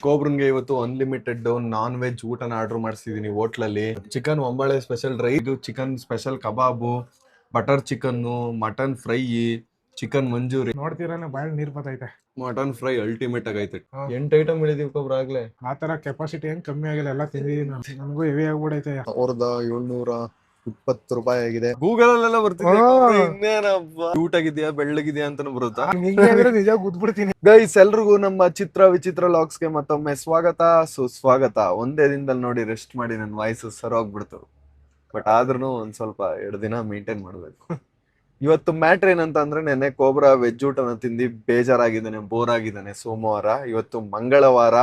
ಕೋಬ್ರನ್ಗೆ ಇವತ್ತು unlimited non veg ಊಟನ order ಮಾಡಿಸಿದೀನಿ ಹೋಟ್ಲಲ್ಲಿ. ಚಿಕನ್ ಒಂಬಾಳೆ ಸ್ಪೆಷಲ್ ಡ್ರೈ, ಇದು ಚಿಕನ್ ಸ್ಪೆಷಲ್ ಕಬಾಬು, ಬಟರ್ ಚಿಕನ್ನು, ಮಟನ್ ಫ್ರೈ, ಚಿಕನ್ ಮಂಜೂರಿ. ನೋಡ್ತೀರಾನೆ ಬಾಯಲ್ಲಿ ನೀರ್ ಬರ್ತೈತೆ. ಮಟನ್ ಫ್ರೈ ಅಲ್ಟಿಮೇಟ್ ಆಗೈತೆ. 8 ಐಟಮ್ ಹೇಳಿದೀವಿ ಕೊಬ್ರ ಆಗ್ಲೇ. ಆ ತರ ಕೆಪಾಸಿಟಿ ಏನ್ ಕಮ್ಮಿ ಆಗಿಲ್ಲ, ಎಲ್ಲ ತಿಂದಿದೀನಿ ನಾನು. ನನಗೂ ಹೆವಿ ಆಗ್ಬಿಡೈತೆ. 1720 ರೂಪಾಯಿ ಆಗಿದೆ. ಗೂಗಲ್ ಅಲ್ಲೆಲ್ಲ ಬರ್ತಿದೆ ಇನ್ನೇನಪ್ಪ. ಕ್ಯೂಟ್ ಆಗಿದ್ಯಾ ಬೆಳ್ಳಗಿದ್ಯಾ ಅಂತಾನು ಬರುತ್ತಾ? ನಿಜ ಗುದ್ಬಿಡ್ತೀನಿ. ಗೈಸ್, ಎಲ್ರಿಗೂ ನಮ್ಮ ಚಿತ್ರ ವಿಚಿತ್ರ ಲಾಗ್ಸ್ಗೆ ಮತ್ತೊಮ್ಮೆ ಸ್ವಾಗತ ಸುಸ್ವಾಗತ. ಒಂದೇ ದಿನದಲ್ಲಿ ನೋಡಿ ರೆಸ್ಟ್ ಮಾಡಿ ನನ್ನ ವಾಯ್ಸ್ ಸರೋಗ್ಬಿಡ್ತು. ಬಟ್ ಆದ್ರೂ ಒಂದ್ ಸ್ವಲ್ಪ 2 ದಿನ ಮೇಂಟೈನ್ ಮಾಡ್ಬೇಕು. ಇವತ್ತು ಮ್ಯಾಟ್ರ್ ಏನಂತ ಅಂದ್ರೆ, ನೆನ್ನೆ ಕೋಬ್ರಾ ವೆಜ್ ಊಟನ ತಿಂದು ಬೇಜಾರಾಗಿದ್ದಾನೆ, ಬೋರ್ ಆಗಿದ್ದಾನೆ. ಸೋಮವಾರ, ಇವತ್ತು ಮಂಗಳವಾರ,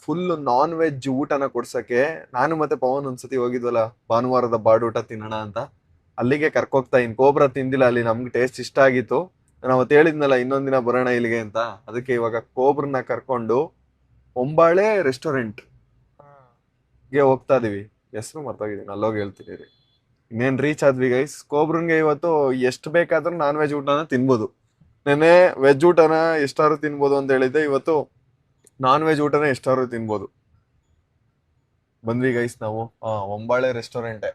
ಫುಲ್ ನಾನ್ ವೆಜ್ ಊಟನ ಕೊಡ್ಸಕ್ಕೆ ನಾನು ಮತ್ತೆ ಪವನ್ ಒಂದ್ಸತಿ ಹೋಗಿದ್ವಲ್ಲ ಭಾನುವಾರದ ಬಾಡೂಟ ತಿನ್ನೋಣ ಅಂತ, ಅಲ್ಲಿಗೆ ಕರ್ಕೋಗ್ತಾ ಇನ್. ಕೋಬ್ರಾ ತಿಂದಿಲ್ಲ ಅಲ್ಲಿ, ನಮ್ಗೆ ಟೇಸ್ಟ್ ಇಷ್ಟ ಆಗಿತ್ತು. ನಾನು ಅವತ್ತು ಹೇಳಿದ್ನಲ್ಲ ಇನ್ನೊಂದಿನ ಬರೋಣ ಇಲ್ಲಿಗೆ ಅಂತ, ಅದಕ್ಕೆ ಇವಾಗ ಕೋಬ್ರನ್ನ ಕರ್ಕೊಂಡು ಒಂಬಾಳೆ ರೆಸ್ಟೋರೆಂಟ್ ಗೆ ಹೋಗ್ತಾ ಇದೀವಿ. ಹೆಸರು ಮರ್ತೋಗಿದ್ದೀನಿ, ಅಲ್ಲೋಗಿ ಹೇಳ್ತೀನಿ ರೀ. ಇನ್ನೇನ್ ರೀಚ್ ಆದ್ವಿ ಗೈಸ್. ಕೋಬ್ರನ್ಗೆ ಇವತ್ತು ಎಷ್ಟು ಬೇಕಾದ್ರೂ ನಾನ್ ವೆಜ್ ಊಟನ ತಿನ್ಬೋದು. ನೆನ್ನೆ ವೆಜ್ ಊಟನ ಎಷ್ಟಾದ್ರು ತಿನ್ಬೋದು ಅಂತ ಹೇಳಿದ್ದೆ, ಇವತ್ತು ನಾನ್ ವೆಜ್ ಊಟನ ಎಷ್ಟಾದ್ರು ತಿನ್ಬೋದು. ಬಂದ್ವಿ ಗೈಸ್ ನಾವು ಒಂಬಾಳೆ ರೆಸ್ಟೋರೆಂಟ್.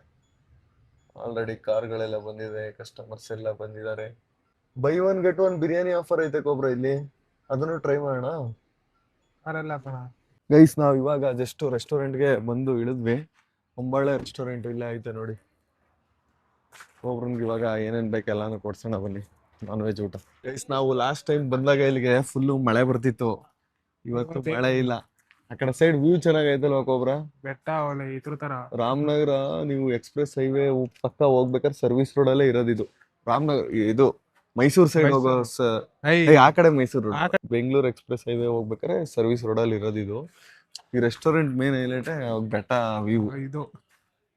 ಆಲ್ರೆಡಿ ಕಾರ್ಗಳೆಲ್ಲ ಬಂದಿದೆ, ಕಸ್ಟಮರ್ಸ್ ಎಲ್ಲ ಬಂದಿದ್ದಾರೆ. ಬೈ 1 get 1 ಬಿರಿಯಾನಿ ಆಫರ್ ಐತೆ ಕೋಬ್ರಾ ಇಲ್ಲಿ, ಅದನ್ನು ಟ್ರೈ ಮಾಡೋಣ. ಗೈಸ್, ನಾವ್ ಇವಾಗ ಜಸ್ಟ್ ರೆಸ್ಟೋರೆಂಟ್ಗೆ ಬಂದು ಇಳಿದ್ವಿ. ಒಂಬಾಳೆ ರೆಸ್ಟೋರೆಂಟ್ ಇಲ್ಲೇ ಐತೆ ನೋಡಿ. ಕೋಬ್ರನ್ಗೆ ಇವಾಗ ಏನೇನ್ ಬೇಕು ಎಲ್ಲಾನು ಕೊಡ್ಸೋಣ ಬನ್ನಿ, ನಾನ್ ವೆಜ್ ಊಟ. ಗೈಸ್, ನಾವು ಲಾಸ್ಟ್ ಟೈಮ್ ಬಂದಾಗ ಇಲ್ಲಿಗೆ ಫುಲ್ಲು ಮಳೆ ಬರ್ತಿತ್ತು, ಇವತ್ತು ಮಳೆ ಇಲ್ಲ. ಆ ಕಡೆ ಸೈಡ್ ವ್ಯೂ ಚೆನ್ನಾಗೈತಲ್ವಾ ಕೋಬ್ರಾ? ಬೆಟ್ಟ ಒಳ್ಳೆ ಇದ್ರ ತರ. ರಾಮನಗರ ನೀವು ಎಕ್ಸ್ಪ್ರೆಸ್ ಹೈವೇ ಪಕ್ಕ ಹೋಗ್ಬೇಕಾದ್ರೆ ಸರ್ವಿಸ್ ರೋಡ್ ಅಲ್ಲೇ ಇರೋದಿದು. ರಾಮನಗರ ಇದು ಮೈಸೂರು ಸೈಡ್ ಹೋಗೋ ಆ ಕಡೆ Mysuru road. Bengaluru express highway ಹೋಗ್ಬೇಕಾದ್ರೆ ಸರ್ವಿಸ್ ರೋಡ್ ಅಲ್ಲಿ ಇರೋದಿದು. ಈ ರೆಸ್ಟೋರೆಂಟ್ ಮೇನ್ ಹೈಲೈಟ್ ಬೆಟ್ಟ ವ್ಯೂ. ಇದು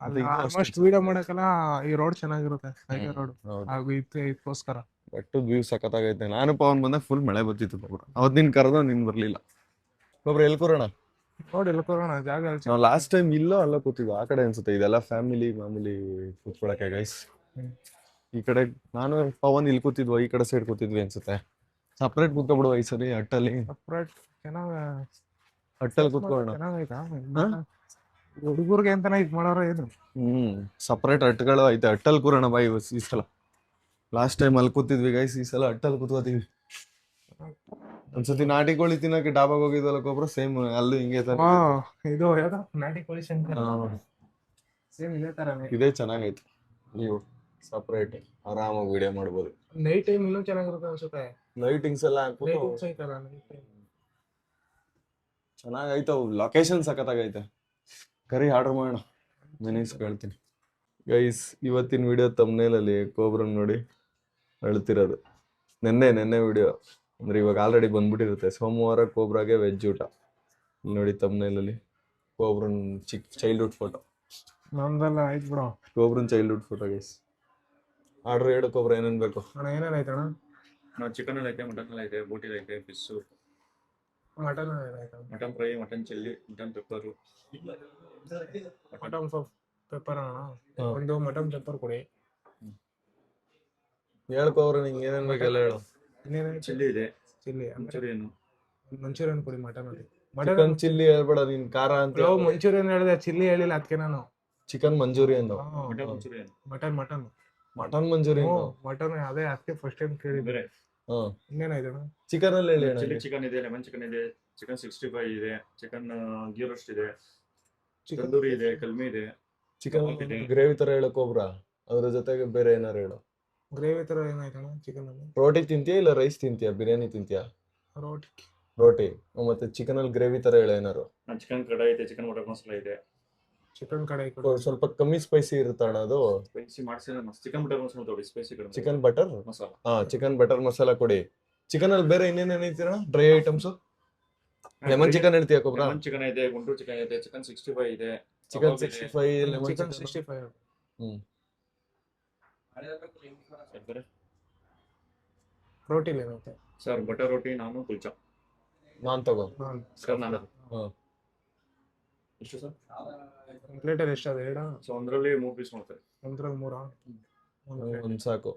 ಆಲ್ಮೋಸ್ಟ್ ವಿಡಿಯೋ ಮಾಡಕ್ಕೆಲ್ಲ ಈ ರೋಡ್ ಚೆನ್ನಾಗಿರುತ್ತೆ, ಹೈವೇ ರೋಡ್. ಹಾಗೂ ಇದಕ್ಕೋಸ್ಕರ ಬೆಟ್ಟದ ವ್ಯೂ ಸಖತ್ತಾಗೈತೆ. ನಾನು ಪವನ್ ಬಂದಾಗ ಫುಲ್ ಮಳೆ ಬರ್ತಿತ್ತು ಕೋಬ್ರಾ. ಅವತ್ತು ನಿನ್ ಕರೆದ ನಿನ್ ಬರ್ಲಿಲ್ಲ. ಕೋಬ್ರಾ ಎಲ್ಲಿ ಕೂರೋಣ? ನೋಡಿ ಎಲ್ಲ ಕೂರೋಣ ಜಾಗ. ನಾವು ಲಾಸ್ಟ್ ಟೈಮ್ ಇಲ್ಲೋ ಅಲ್ಲ ಕೂತಿದ್ವು, ಆ ಕಡೆ ಅನ್ಸುತ್ತೆ. ಇದೆಲ್ಲ ಫ್ಯಾಮಿಲಿ ಕೂತ್ಕೊಳಕ್ಕೆ ಗೈಸ್. ಈ ಕಡೆ ನಾನು ಪವನ್ ಇಲ್ಲಿ ಕೂತಿದ್ವು, ಈ ಕಡೆ ಸೈಡ್ ಕೂತಿದ್ವಿ ಅನ್ಸುತ್ತೆ. ಸಪ್ರೇಟ್ ಕೂತ್ಕೊಬಿಡುವ ಈ ಸರಿ ಹಟ್ಟಲ್ಲಿ. ಸಪ್ರೇಟ್ ಹಟ್ಟಲ್ಲಿ ಕೂತ್ಕೊಳ್ಳೋಣ. ಚೆನ್ನಾಗೈತಾ ಹುಡುಗರ್ಗೆ ಅಂತಾನೆ ಇದ್ ಮಾಡೋರ ಏನು? ಸಪ್ರೇಟ್ ಹಟ್ಗಳು ಐತೆ, ಹಟ್ಟಲ್ಲಿ ಕೂರೋಣ ಬಾಯ್ ಈ ಸಲ. ಲಾಸ್ಟ್ ಟೈಮ್ ಅಲ್ಲಿ ಕೂತಿದ್ವಿ ಗೈಸ್, ಈ ಸಲ ಹಟ್ಟಲ್ಲಿ ಕೂತ್ಕೋತೀವಿ. ಒಂದ್ಸತಿ ನಾಟಿ ಕೋಳಿ ತಿನ್ನಕ್ಕೆ ಡಾಬಾಗ್ ಹೋಗಿದ್ವಲ್ಲ ಕೋಬ್ರಾ, ಸೇಮ್ ಅಲ್ಲೂ ಹಿಂಗೆ ಇದು ಯಾವ್ದು ನಾಟಿ ಕೋಳಿ ಶಂಕರ್, ಸೇಮ್ ಇದೇ ತರನೇ. ಇದೇ ಚೆನ್ನಾಗೈತೆ. ನೀವು ಸಪ್ರೇಟ್ ಆರಾಮಾಗಿ ವಿಡಿಯೋ ಮಾಡ್ಬೋದು. ನೈಟ್ ಟೈಮ್ ಇನ್ನೂ ಚೆನ್ನಾಗಿರುತ್ತೆ ಅನ್ಸುತ್ತೆ. ಲೈಟಿಂಗ್ಸ್ ಎಲ್ಲ ಹಾಕ್ಬಿಟ್ಟು ಚೆನ್ನಾಗೈತೆ. ಲೊಕೇಶನ್ ಸಖತ್ತಾಗೈತೆ. ಕರಿ ಆರ್ಡರ್ ಮಾಡೋಣ, ಮೆನೀಸ್ ಹೇಳ್ತೀನಿ. ಗೈಸ್, ಇವತ್ತಿನ ವಿಡಿಯೋ ತಮ್ನೇಲ್ ಅಲ್ಲಿ ಕೋಬ್ರನ್ ನೋಡಿ ಹೇಳ್ತಿರೋದು. ನೆನ್ನೆ ವಿಡಿಯೋ ಅಂದ್ರೆ ಇವಾಗ ಆಲ್ರೆಡಿ ಬಂದ್ಬಿಟ್ಟಿರುತ್ತೆ. ಸೋಮವಾರ ಕೋಬ್ರಾಗೆ ವೆಜ್ ಊಟ. ನೋಡಿ ತಮ್ನೇಲಲ್ಲಿ ಕೋಬ್ರನ್ ಚೈಲ್ಡ್ಹುಡ್ ಫೋಟೋ. ನಮ್ದೆಲ್ಲ ಆಯ್ತು ಬಿಡು, ಕೋಬ್ರನ್ ಚೈಲ್ಡ್ಹುಡ್ ಫೋಟೋ ಗೈಸ್. ಆರ್ಡರ್ ಹೇಳು ಕೋಬ್ರಾ, ಏನೇನ್ ಬೇಕು? ಏನೇನಾಯ್ತು ಅಣ್ಣ? ನಾವು ಚಿಕನ್ ಐತೆ, ಮಟನ್ ಐತೆ, ಬೋಟಿ ಐತೆ, fish, mutton fry, mutton chilli, mutton pepper. Mutton pepper ಅಣ್ಣ, ಒಂದು ಮಟನ್ ಪೆಪ್ಪರ್ ಕೊಡಿ. ಹೇಳ್ಕೋಬ್ರ ನಿಂಗೆ ಏನೇನ್ ಬೇಕೆಲ್ಲ ಹೇಳು. ಚಿಲ್ಲಿ ಇದೆ, ಚಿಲ್ಲಿ ಮಂಚೂರಿಯನ್ ಕೊಡಿ. ಮಟನ್ ಚಿಕನ್ ಚಿಲ್ಲಿ ಹೇಳ್ಬೇಡ ನೀನ್, ಖಾರ ಅಂತ. ಮಂಚೂರಿಯನ್ ಹೇಳಿದೆ, ಚಿಲ್ಲಿ ಹೇಳಿಲ್ಲ ಅದಕ್ಕೆ ನಾನು. Chicken Manchurian, mutton mutton manchurian, mutton ಅದೇ ಅದಕ್ಕೆ ಫಸ್ಟ್ ಟೈಮ್ ಕೇಳಿದ್ರೆ. ಇನ್ನೇನಾಯ್ತು ಚಿಕನ್ ಅಲ್ಲಿ ಹೇಳಿ? ಚಿಲ್ಲಿ ಚಿಕನ್ ಇದೆ, ಲೆಮನ್ ಚಿಕನ್ ಇದೆ, ಚಿಕನ್ 65 ಇದೆ, ಚಿಕನ್ ಗೀ ರೋಸ್ಟ್ ಇದೆ, ತಂದೂರಿ ಇದೆ, ಕಲ್ಮಿ ಇದೆ. ಚಿಕನ್ ಗ್ರೇವಿ ತರ ಹೇಳಕ್ ಕೋಬ್ರಾ, ಅದ್ರ ಜೊತೆಗೆ ಬೇರೆ ಏನಾರು ಹೇಳು. ಗ್ರೇವಿ ತರ ಏನಾಯ್ತಣ್ಣ ಚಿಕನ್ ಅಲ್ಲಿ? ರೋಟಿ ತಿಂತೀಯಾ ಇಲ್ಲ ರೈಸ್ ತಿಂತೀಯಾ, ಬಿರಿಯಾನಿ ತಿಂತೀಯಾ? ರೋಟಿ. ಮತ್ತೆ ಚಿಕನ್ ಅಲ್ಲಿ ಗ್ರೇವಿ ತರ ಹೇಳ ಏನಾರು. ಚಿಕನ್ ಕಡಾಯಿ ಇದೆ, ಚಿಕನ್ ಬಟರ್ ಮಸಾಲ ಇದೆ. ಚಿಕನ್ ಕಡಾಯಿ ಸ್ವಲ್ಪ ಕಮ್ಮಿ ಸ್ಪೈಸಿ ಇರುತ್ತಣ್ಣ ಅದು. ಸ್ಪೈಸಿ ಮಾಡಿಸಿದ್ರೆ ಚಿಕನ್ ಬಟರ್ ಮಸಾಲ ತಗೊಳ್ಳಿ, ಸ್ಪೈಸಿ ಕಡಿಮೆ. Chicken butter masala, chicken butter masala ಕೊಡಿ. ಚಿಕನ್ ಅಲ್ಲಿ ಬೇರೆ ಇನ್ನೇನೇನು ಐತಿರಣ್ಣ ಡ್ರೈ ಐಟಮ್ಸ್? ಲೆಮನ್ ಚಿಕನ್ ಹೇಳ್ತೀಯಾ ಕೋಬ್ರಾ? ಲೆಮನ್ ಚಿಕನ್ ಇದೆ, ಗುಂಟೂರು ಚಿಕನ್ ಇದೆ, ಚಿಕನ್ 65 ಇದೆ, ಚಿಕನ್ 65, ಲೆಮನ್ ಚಿಕನ್ 65. ರೋಟಿ ಏನೈತೆ ಸರ್? ಬಟರ್ ರೋಟಿ, ನಾನು ಕುಲ್ಚಾ. ನಾನ್ ತಗೋ ಸರ್. ನಾನು ಎಷ್ಟು ಸರ್? ಪ್ಲೇಟ್ ಎಷ್ಟು ಅದು ಹೇಳ? ಸೊ ಒಂದರಲ್ಲಿ 3 ಪೀಸ್ ಮಾಡ್ತಾರೆ. ಒಂದ್ರಲ್ಲಿ 3 ಒಂದ್ ಸಾಕು.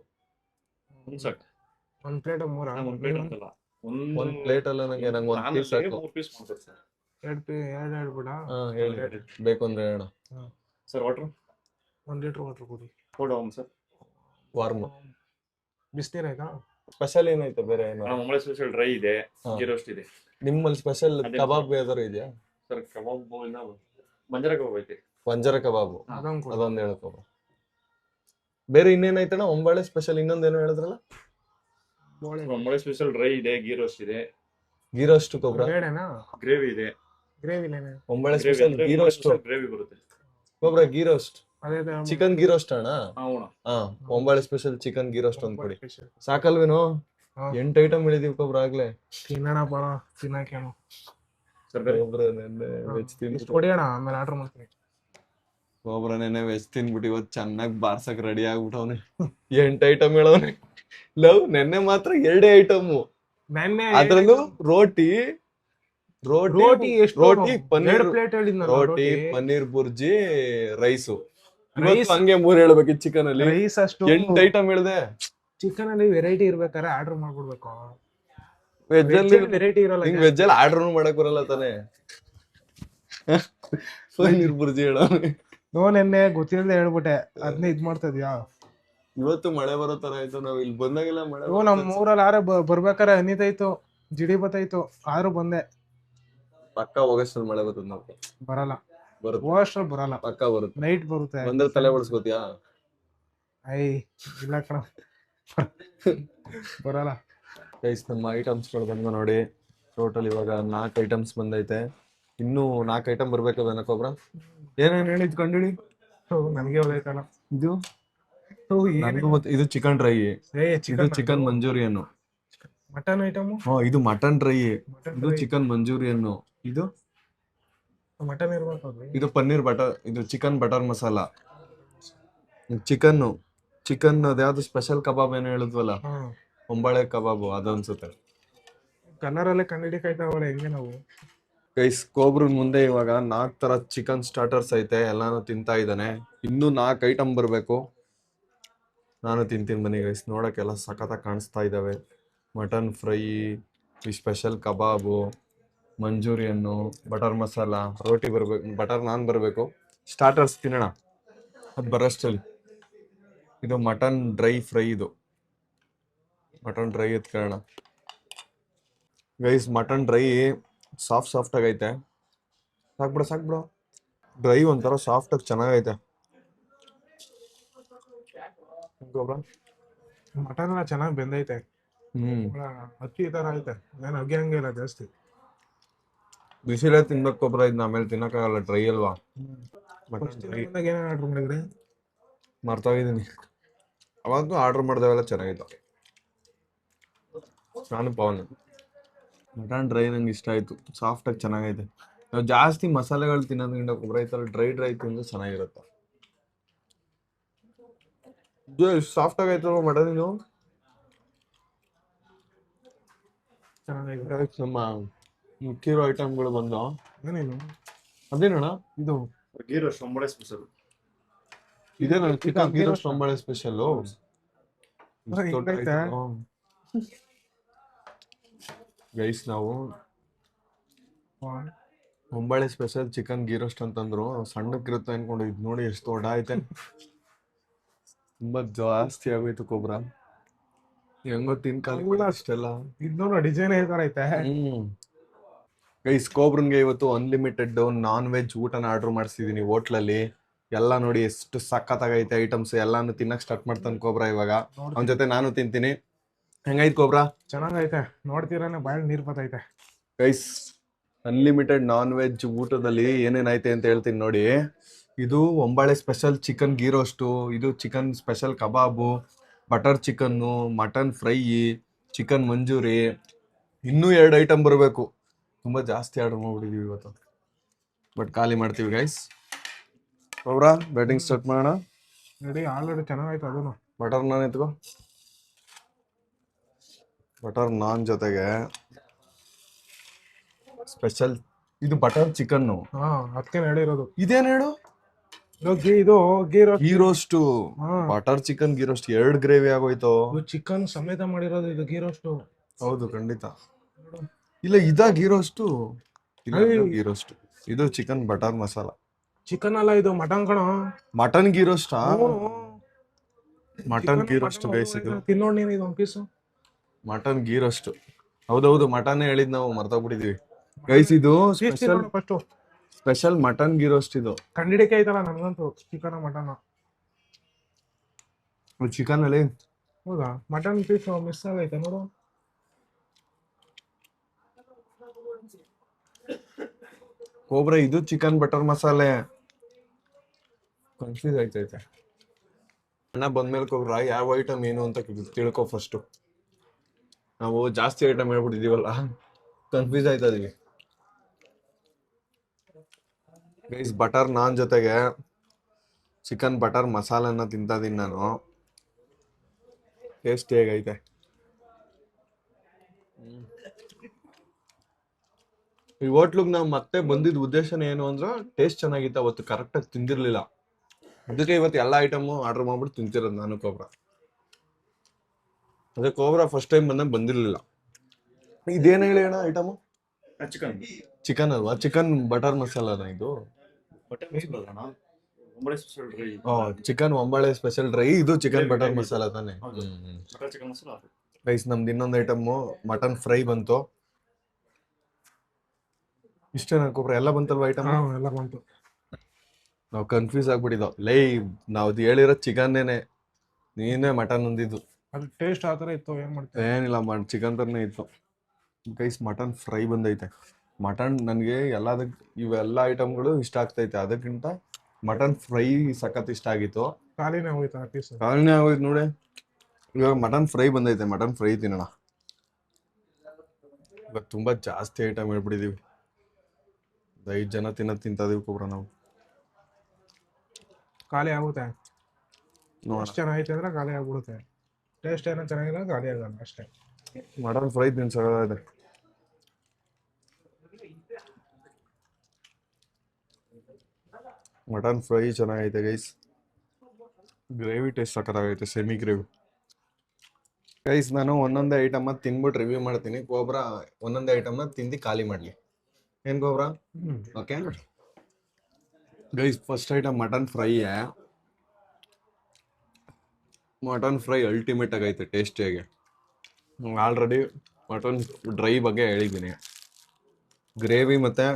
ಒಂದ್ ಪ್ಲೇಟ್ 3 ಒಂದ್ ಪ್ಲೇಟ್ ಅಂತಲ್ಲ, ಒಂದ್ ಪ್ಲೇಟ್ ಅಲ್ಲ, ನಂಗೆ ಒಂದ್ ಪೀಸ್ ಸಾಕು. 3 ಪೀಸ್ ಮಾಡ್ತಾರೆ ಸರ್. ಎರಡು ಹೇಳ್ಬಿಡ. ಹೇಳಿ ಬೇಕು ಅಂದ್ರೆ ಹೇಳ. ಸರ್ ವಾಟರ್ 1 ಲೀಟರ್ ವಾಟರ್ ಕೊಡಿ. ಕೊಡು ಸರ್. ವಾರ್ಮ್ ಬಿಸಿನೀರ್ ಆಯ್ತಾ? ಸ್ಪೆಷಲ್ ಏನೈತೆ ಬೇರೆ ಮುಂಬೈ ಸ್ಪೆಷಲ್ ಡ್ರೈ ಇದೆ, ಗೀ ರೋಸ್ಟ್ ಇದೆ. ನಿಮ್ಮಲ್ಲಿ ಸ್ಪೆಷಲ್ ಅದೇ ಕಬಾಬ್ ಯಾವ್ದಾರು ಇದೆಯಾ? ಸರ್ ಕಬಾಬ್ ಮಂಜರ ಕಬಾಬ್ ಐತೆ. ಪಂಜರ ಕಬಾಬು ಅದೊಂದು ಕೊಡಿ. ಅದೊಂದು ಹೇಳ್ಕೊ. ಬೇರೆ ಇನ್ನೇನೈತಣ್ಣ ಒಂಬಾಳೆ ಸ್ಪೆಷಲ್? ಇನ್ನೊಂದೇನೋ ಹೇಳಿದ್ರಲ್ಲ? ಮುಂಬೈ ಸ್ಪೆಷಲ್ ಡ್ರೈ ಇದೆ, ಗೀ ರೋಸ್ಟ್ ಇದೆ, ಗೀ ರೋಸ್ಟ್ ಕೊಬ್ರ, ಬೇಡನಾ? ಗ್ರೇವಿ ಇದೆ. Gravy Ombale special ghee roast gravy ಬರುತ್ತೆ. ಕೊಬ್ರ, ಗೀ ರೋಸ್ಟ್ ಅದೇ ಚಿಕನ್ ಗೀ ರೋಸ್ಟ್ ಅಣ್ಣ. ಹೌಣ ಹಾ, Ombale special chicken ghee roast ಒಂದ್ ಕೊಡಿ. ಸಾಕಲ್ವೇನೋ? 8 ಐಟಮ್ ಹೇಳಿದೀವಿ ಕೊಬ್ರ ಆಗ್ಲೇ. ತಿನ್ನೋಣ ಬರೋ ತಿನ್ನಕೇನು. ಸರ್ ಬೇರೆ ಕೊಬ್ರ ನೆನ್ನೆ ವೆಜ್ ತಿಂದ್ಬಿಟ್ಟು ಕೊಡಿ ಅಣ್ಣ, ಆಮೇಲೆ ಆರ್ಡರ್ ಮಾಡ್ತೀನಿ. ಕೊಬ್ರ ನೆನ್ನೆ ವೆಜ್ ತಿನ್ಬಿಟ್ಟು ಇವತ್ತು ಚೆನ್ನಾಗಿ ಬಾರ್ಸಕ್ ರೆಡಿ ಆಗ್ಬಿಟ್ಟವ್ನೆ. 8 ಐಟಮ್ ಹೇಳವ್ನೆ. ಲವ್ ನೆನ್ನೆ ಮಾತ್ರ 2 ಐಟಮು, ನೆನ್ನೆ ಅದ್ರಲ್ಲೂ ರೋಟಿ ರೋಟಿ ಎಷ್ಟು? ರೋಟಿ ಪನ್ನೀರ್, 2 ಪ್ಲೇಟ್ ಹೇಳಿದ್ನಲ್ಲ. ರೋಟಿ ಪನ್ನೀರ್ ಬುರ್ಜಿ, ರೈಸು. ಹಂಗೆ 3 ಹೇಳ್ಬೇಕಿತ್ತು. ಚಿಕನ್ ಅಲ್ಲಿ ರೈಸ್ ಅಷ್ಟು 8 ಐಟಮ್ ಹೇಳ್ದೆ. ಚಿಕನ್ ಅಲ್ಲಿ ವೆರೈಟಿ ಇರ್ಬೇಕಾದ್ರೆ ಆರ್ಡರ್ ಮಾಡ್ಬಿಡ್ಬೇಕು. ವೆಜ್ ಅಲ್ಲಿ ವೆರೈಟಿ ಇರಲ್ಲ. ನಿಂಗ್ ವೆಜ್ ಅಲ್ಲಿ ಆರ್ಡರ್ ಮಾಡಕ್ ಬರಲ್ಲ ತಾನೆ? ಪನ್ನೀರ್ ಬುರ್ಜಿ ಹೇಳವ್ನೆ. ನೆನ್ನೆ ಗೊತ್ತಿಲ್ಲದೆ ಹೇಳ್ಬಿಟ್ಟೆ, ಅದನ್ನೇ ಇದ್ ಮಾಡ್ತಾ ಇದ್ಯಾ? ಇವತ್ತು ಮಳೆ ಬರೋ ತರ ಆಯ್ತು. ನಾವ್ ಇಲ್ಲಿ ಬಂದಾಗೆಲ್ಲ ಮಳೆ ನಮ್ ಊರಲ್ಲಿ ಆರ ಬರ್ಬೇಕಾರೆ ಅನಿತೈತು, ಜಿಡಿ ಬತ್ತಾಯ್ತು, ಆದ್ರೂ ಬಂದೆ. ಪಕ್ಕ ಹೋಗಷ್ಟಲ್ಲಿ ಮಳೆ ಬರ್ತದ. ನಾವು ಬರಲ್ಲ, ಬರುತ್ತೆ, ಹೋಗಷ್ಟ್ರಲ್ಲಿ ಬರಲ್ಲ. ಪಕ್ಕ ಬರುತ್ತೆ. ನೈಟ್ ಬರುತ್ತೆ. ಬಂದ್ರೆ ತಲೆ ಬಡಿಸ್ಕೋತಿಯಾ? ಐ ಇಲ್ಲ ಕಣ, ಬರಲ್ಲ. ಗೈಸ್, ನಮ್ಮ ಐಟಮ್ಸ್ಗಳು ಬಂದು ನೋಡಿ. ಟೋಟಲ್ ಇವಾಗ 4 ಐಟಮ್ಸ್ ಬಂದೈತೆ. ಇನ್ನೂ 4 ಐಟಮ್ ಬರ್ಬೇಕಲ್ಲ ಕೊಬ್ರ. ಏನೇನ್ ಹೇಳಿದ್ ಕಂಡಿಡಿ? ನನಗೆ ಹೋಗೈತಲ್ಲ ಇದು. ನನಗೂ ಇದು ಚಿಕನ್ ಡ್ರೈ, ಇದು ಚಿಕನ್ ಮಂಚೂರಿಯನ್, ಮಟನ್ ಐಟಮ್. ಇದು ಮಟನ್ ಡ್ರೈ, ಇದು ಚಿಕನ್ ಮಂಚೂರಿಯನ್, ಇದು ಮಟನ್ ಇರ್ಬೇಕು. ಇದು ಪನ್ನೀರ್ ಬಟರ್, ಇದು ಚಿಕನ್ ಬಟರ್ ಮಸಾಲ, ಚಿಕನ್ ಅದ್ಯಾವ್ದು ಸ್ಪೆಷಲ್ ಕಬಾಬ್ ಏನೋ ಹೇಳಿದ್ವಲ್ಲ, ಒಂಬಾಳೆ ಕಬಾಬು, ಅದು ಅನ್ಸುತ್ತೆ. ಕನ್ನಡಲ್ಲೇ ಕಂಡಿಡಿಕಾಯ್ತಾವಲ್ಲ, ಹೆಂಗೆ ನಾವು. ಗೈಸ್, ಕೋಬ್ರನ್ ಮುಂದೆ ಇವಾಗ 4 ತರ ಚಿಕನ್ ಸ್ಟಾರ್ಟರ್ಸ್ ಐತೆ. ಎಲ್ಲಾನು ತಿಂತಾ ಇದ್ದಾನೆ. ಇನ್ನೂ 4 ಐಟಮ್ ಬರ್ಬೇಕು. ನಾನು ತಿಂತೀನಿ ಬನ್ನಿ ಗೈಸ್. ನೋಡಕ್ಕೆಲ್ಲ ಸಖತ್ತಾಗಿ ಕಾಣಿಸ್ತಾ ಇದ್ದಾವೆ. ಮಟನ್ ಫ್ರೈ, ಈ ಸ್ಪೆಷಲ್ ಕಬಾಬು, ಮಂಚೂರಿಯನ್ನು, ಬಟರ್ ಮಸಾಲ, ರೋಟಿ ಬರ್ಬೇಕು, ಬಟರ್ ನಾನ್ ಬರಬೇಕು. ಸ್ಟಾರ್ಟರ್ಸ್ ತಿನ್ನೋಣ ಅದು ಬರೋಷ್ಟಲ್ಲಿ. ಇದು ಮಟನ್ ಡ್ರೈ ಫ್ರೈ, ಇದು ಮಟನ್ ಡ್ರೈ ಎತ್ಕೊಳ್ಳೋಣ ಗೈಸ್. ಮಟನ್ ಡ್ರೈ ಸಾಫ್ಟ್ ಆಗೈತೆ. ಸಾಕ್ಬಿಡ. ಡ್ರೈ ಒಂಥರ ಸಾಫ್ಟ್ ಆಗಿ ಚೆನ್ನಾಗೈತೆ. ಮಟನ್ ಎಲ್ಲ ಚೆನ್ನಾಗಿ ಬೆಂದೈತೆ. ಅಕ್ಕಿ ತರ ಐತೆ, ನಾನು ಅಗ್ಗೆ ಹಂಗೆ ಇಲ್ಲ ಜಾಸ್ತಿ. ಬಿಸಿಲೇ ತಿನ್ಬೇಕು ಕೊಬ್ರ, ಇದನ್ನ ಆಮೇಲೆ ತಿನ್ನಕ್ಕಾಗಲ್ಲ, ಡ್ರೈ ಅಲ್ವಾ. ಏನೇನು ಆರ್ಡರ್ ಮಾಡಿದ್ರಿ? ಮರ್ತೋಗಿದ್ದೀನಿ. ಅವಾಗ ಆರ್ಡರ್ ಮಾಡಿದವೆಲ್ಲ ಚೆನ್ನಾಗಿತ್ತು. ನಾನು ಪವನ್. ಮಟನ್ ಡ್ರೈ ನಂಗೆ ಇಷ್ಟ ಆಯ್ತು, ಸಾಫ್ಟ್ ಆಗಿ ಚೆನ್ನಾಗೈತೆ. ನಾವು ಜಾಸ್ತಿ ಮಸಾಲೆಗಳು ತಿನ್ನೋದ್ರಿಂದ ಕೊಬ್ರ ಈ ಥರ ಡ್ರೈ ತಿಂದು ಚೆನ್ನಾಗಿರುತ್ತೆ. ಸಾಫ್ಟ್ ಆಗೈತಲ್ವ ಮಟನ್ ಇದು. ಚೆನ್ನಾಗೈತೆ. ನಮ್ಮ ಮುಖ್ಯ ಐಟಮ್ಗಳು ಬಂದು ಏನೇನು ಅದೇನಣ್ಣ? ಇದು ಗೀ ರೋಸ್ಟ್ ಒಂಬಳೆ ಸ್ಪೆಷಲ್. ಇದೇನ chicken ghee roast Ombale special. Guys, ನಾವು Ombale special chicken ghee roast ಅಂತಂದ್ರು ಸಣ್ಣಕ್ಕಿರುತ್ತೆ ಅನ್ಕೊಂಡು, ಇದು ನೋಡಿ ಎಷ್ಟು ದೊಡ್ಡ ಐತೆ. ತುಂಬಾ ಜಾಸ್ತಿ ಆಗೋಯ್ತು ಕೊಬ್ರ. ಹೆಂಗೋ ತಿನ್ಕಾಲ ಅಷ್ಟೆಲ್ಲ. ಇದು ಡಿಸೈನ್ ತರ ಐತೆ. ಗೈಸ್, ಕೋಬ್ರನ್ಗೆ ಇವತ್ತು ಅನ್ಲಿಮಿಟೆಡ್ ನಾನ್ ವೆಜ್ ಊಟನ ಆರ್ಡರ್ ಮಾಡಿಸಿದೀನಿ ಹೋಟ್ಲಲ್ಲಿ. ಎಲ್ಲ ನೋಡಿ ಎಷ್ಟು ಸಖತ್ತಾಗೈತೆ ಐಟಮ್ಸ್. ಎಲ್ಲಾನು ತಿನ್ನಕ್ ಸ್ಟಾರ್ಟ್ ಮಾಡ್ತಾನೆ ಕೋಬ್ರ ಇವಾಗ. ಅವನ ಜೊತೆ ನಾನು ತಿಂತೀನಿ. ಹೆಂಗೈತ್ ಕೋಬ್ರ? ಚೆನ್ನಾಗೈತೆ. ನೋಡ್ತೀರಾನೆ ಬಾಯಲ್ಲಿ ನೀರ್ ಬರ್ತೈತೆ. ಗೈಸ್, ಅನ್ಲಿಮಿಟೆಡ್ ನಾನ್ ವೆಜ್ ಊಟದಲ್ಲಿ ಏನೇನೈತೆ ಅಂತ ಹೇಳ್ತೀನಿ ನೋಡಿ. ಇದು Ombale special chicken ghee roast, ಇದು ಚಿಕನ್ ಸ್ಪೆಷಲ್ ಕಬಾಬು, ಬಟರ್ ಚಿಕನ್ನು, ಮಟನ್ ಫ್ರೈ, ಚಿಕನ್ ಮಂಚೂರಿ, ಇನ್ನೂ 2 ಐಟಮ್ ಬರಬೇಕು. ತುಂಬ ಜಾಸ್ತಿ ಆರ್ಡರ್ ಮಾಡ್ಬಿಟ್ಟಿದೀವಿ ಇವತ್ತು, ಬಟ್ ಖಾಲಿ ಮಾಡ್ತೀವಿ ಗೈಸ್. ಅವ್ರ ಬ್ಯಾಟಿಂಗ್ ಸ್ಟಾರ್ಟ್ ಮಾಡೋಣ. ರೆಡಿ, ಆಲ್ರೆಡಿ ಚೆನ್ನಾಗೈತೆ. ಅದನ್ನು ಬಟರ್ ನಾನ್ ಎತ್ಕೋ. ಬಟರ್ ನಾನ್ ಜೊತೆಗೆ ಸ್ಪೆಷಲ್ ಇದು ಬಟರ್ ಚಿಕನ್ನು. ಅದಕ್ಕೆ ಹೇಳಿರೋದು. ಇದೇನು ಹೇಳು? ಇದು ghee roast, butter chicken ghee roast 2 gravy ಆಗೋಯ್ತು. ಚಿಕನ್ ಸಮೇತ ಮಾಡಿರೋದು ಇದು ಗೀ ರೋಸ್ಟ್. ಹೌದು, ಖಂಡಿತ. ಇಲ್ಲ, ಗೀ ರೋಸ್ಟು. ಇಲ್ಲ ಗೀ ರೋಸ್ಟ್. ಇದು ಚಿಕನ್ ಬಟರ್ ಮಸಾಲ. ಚಿಕನ್ ಅಲ್ಲ ಇದು ಮಟನ್ ಕಣ. ಮಟನ್ ಗೀ ರೋಸ್ಟಾ? ಮಟನ್ ಗೀ ರೋಸ್ಟ್ ಗೈಸ್ ಇದು. ತಿನ್ನೋಡ್ ನೀನು ಇದು ಒಂದ್ ಪೀಸು. Mutton ghee roast. ಹೌದೌದು ಮಟನ್ ಹೇಳಿದ್ ನಾವು ಮರ್ತೋಗ್ಬಿಟ್ಟಿದೀವಿ ಗೈಸ್. ಇದು ಸ್ಪೆಷಲ್ ಮಟನ್ ಗೀ ರೋಸ್ಟ್. ಇದು ಕಂಡಿಡಿಕೆ ಐತಲ್ಲ ನನ್ಗಂತೂ ಚಿಕನ್ ಮಟನ್. ಚಿಕನ್ ಅಲ್ಲಿ ಹೌದಾ ಮಟನ್ ಪೀಸ್ ಮಿಸ್ ಆಗೈತೆ ನೋಡು. ಕೋಬ್ರಾ ಇದು ಚಿಕನ್ ಬಟರ್ ಮಸಾಲೆ. ಕನ್ಫ್ಯೂಸ್ ಆಯ್ತೈತೆ. ಅಣ್ಣ ಬಂದ್ಮೇಲೆ ಕೋಬ್ರಾ ಯಾವ ಐಟಮ್ ಏನು ಅಂತ ತಿಳ್ಕೊ ಫಸ್ಟ್. ನಾವು ಜಾಸ್ತಿ ಐಟಮ್ ಹೇಳ್ಬಿಟ್ಟಿದೀವಲ್ಲ, ಕನ್ಫ್ಯೂಸ್ ಆಯ್ತಾ ಇದೀವಿ ಗೈಸ್. ಬಟರ್ ನಾನ್ ಜೊತೆಗೆ ಚಿಕನ್ ಬಟರ್ ಮಸಾಲನ್ನ ತಿಂತಾ ಇದೀನಿ ನಾನು. ಟೇಸ್ಟ್ ಹೇಗೈತೆ? ಈ ಹೋಟ್ಲಿಗೆ ನಾವು ಮತ್ತೆ ಬಂದಿದ್ದ ಉದ್ದೇಶನ ಏನು ಅಂದ್ರೆ ಟೇಸ್ಟ್ ಚೆನ್ನಾಗಿತ್ತು. ಅವತ್ತು ಕರೆಕ್ಟಾಗಿ ತಿಂದಿರ್ಲಿಲ್ಲ, ಅದಕ್ಕೆ ಇವತ್ತು ಎಲ್ಲ ಐಟಮು ಆರ್ಡರ್ ಮಾಡ್ಬಿಟ್ಟು ತಿಂತಿರೋದು ನಾನು ಕೋಬ್ರಾ. ಅದೇ ಕೋಬ್ರಾ ಫಸ್ಟ್ ಟೈಮ್ ಬಂದಿರ್ಲಿಲ್ಲ. ಇದೇನು ಹೇಳಿ ಅಣ್ಣ ಐಟಮು? ಚಿಕನ್ ಚಿಕನ್ ಅಲ್ವಾ? ಚಿಕನ್ ಬಟರ್ ಮಸಾಲಾನ ಇದು? Chicken Ombale special dry. ಇದು ಚಿಕನ್ ಬಟರ್ ಮಸಾಲ ತಾನೆ? ಗೈಸ್ ನಮ್ದು ಇನ್ನೊಂದು ಐಟಮು ಮಟನ್ ಫ್ರೈ ಬಂತು. ಇಷ್ಟೇ ಕೋಬ್ರಾ? ಎಲ್ಲ ಬಂತಲ್ವಾ ಐಟಮ್? ಎಲ್ಲ ಬಂತು. ನಾವು ಕನ್ಫ್ಯೂಸ್ ಆಗ್ಬಿಟ್ಟಿದ್ದೋ. ಲೈ ನಾವು ಹೇಳಿರೋ ಚಿಕನ್ನೇನೆ, ನೀನೇ ಮಟನ್ ಅಂದಿದ್ದು. ಅದು ಟೇಸ್ಟ್ ಆ ಥರ ಇತ್ತು, ಏನ್ ಮಾಡ್ತೀವಿ? ಏನಿಲ್ಲ, ಚಿಕನ್ ತರನೇ ಇತ್ತು ಗೈಸ್. ಮಟನ್ ಫ್ರೈ ಬಂದೈತೆ. ಮಟನ್ ನನಗೆ ಇವೆಲ್ಲ ಐಟಮ್ಗಳು ಇಷ್ಟ ಆಗ್ತೈತೆ, ಅದಕ್ಕಿಂತ ಮಟನ್ ಫ್ರೈ ಸಖತ್ ಇಷ್ಟ ಆಗಿತ್ತು. ಖಾಲಿನೇ ಹೋಯ್ತು ಆ ಪೀಸ್. ಕಾಲನೇ ಆಗೋಯ್ತು ನೋಡಿ. ಇವಾಗ ಮಟನ್ ಫ್ರೈ ಬಂದೈತೆ, ಮಟನ್ ಫ್ರೈ ತಿನ್ನೋಣ. ಇವಾಗ ತುಂಬಾ ಜಾಸ್ತಿ ಐಟಮ್ ಹೇಳ್ಬಿಟ್ಟಿದೀವಿ. 5 ಜನ ತಿಂತದೀವಿ ಕೋಬ್ರಾ ನಾವು. ಖಾಲಿ ಆಗುತ್ತೆ. ನೋಡೋಣ. ಎಷ್ಟು ಚೆನ್ನಾಗೈತೆ ಅಂದ್ರೆ ಖಾಲಿ ಆಗ್ಬಿಡುತ್ತೆ. ಟೇಸ್ಟ್ ಏನೋ ಚೆನ್ನಾಗಿಲ್ಲ, ಖಾಲಿ ಆಗಲ್ಲ ಅಷ್ಟೇ. ಮಟನ್ ಫ್ರೈ ತಿನ್ಸೋದೆ. ಮಟನ್ ಫ್ರೈ ಚೆನ್ನಾಗೈತೆ ಗೈಸ್. ಗ್ರೇವಿ ಟೇಸ್ಟ್ ಸಖತ್ತಾಗೈತೆ, ಸೆಮಿ ಗ್ರೇವಿ. ಗೈಸ್ ನಾನು ಒಂದೊಂದೇ ಐಟಮ್ ತಿನ್ಬಿಟ್ಟು ರಿವ್ಯೂ ಮಾಡ್ತೀನಿ. ಕೋಬ್ರಾ ಒಂದೊಂದೇ ಐಟಮ್ ತಿಂದು ಖಾಲಿ ಮಾಡ್ಲಿ. ಏನ್ cobra? Okay guys, first item mutton fry. Mutton fry ultimate ಆಗೈತೆ ಟೇಸ್ಟಿಯಾಗಿ. ಆಲ್ರೆಡಿ ಮಟನ್ ಡ್ರೈ ಬಗ್ಗೆ ಹೇಳಿದ್ದೀನಿ. ಗ್ರೇವಿ ಮತ್ತು